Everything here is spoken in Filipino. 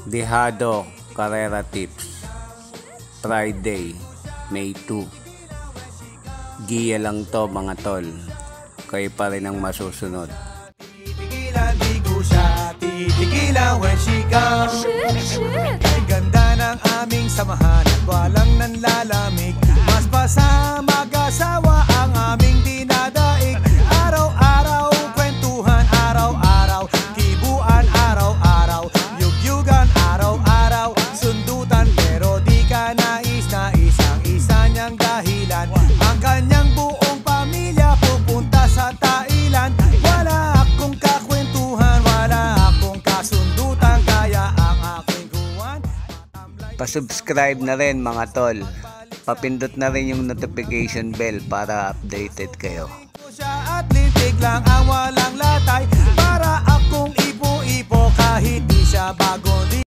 Dejado Carrera Tips, Friday, May 2. Giya lang to mga tol, kayo pa rin ang masusunod. Titigilan, di ko siya titigilan when she comes. Ganda ng aming samahan at walang nanlalamig. Mas pa sa mag-asawa ang aming dinadaig. Araw-araw kwentuhan, araw-araw kibuan, araw-araw yugyugan, araw-araw sundutan. Pero di ka nais-nais ang isa niyang dahilan. Ang kanyang buong pamilya pupunta sa Thailand. Wala akong kakwentuhan, wala akong kasundutan, kaya ang aking kuwan Pa-subscribe na rin mga tol. Papindot na rin yung notification bell para updated kayo. siya at lintik lang ang walang latay. Para akong ipo-ipo kahit di siya bagong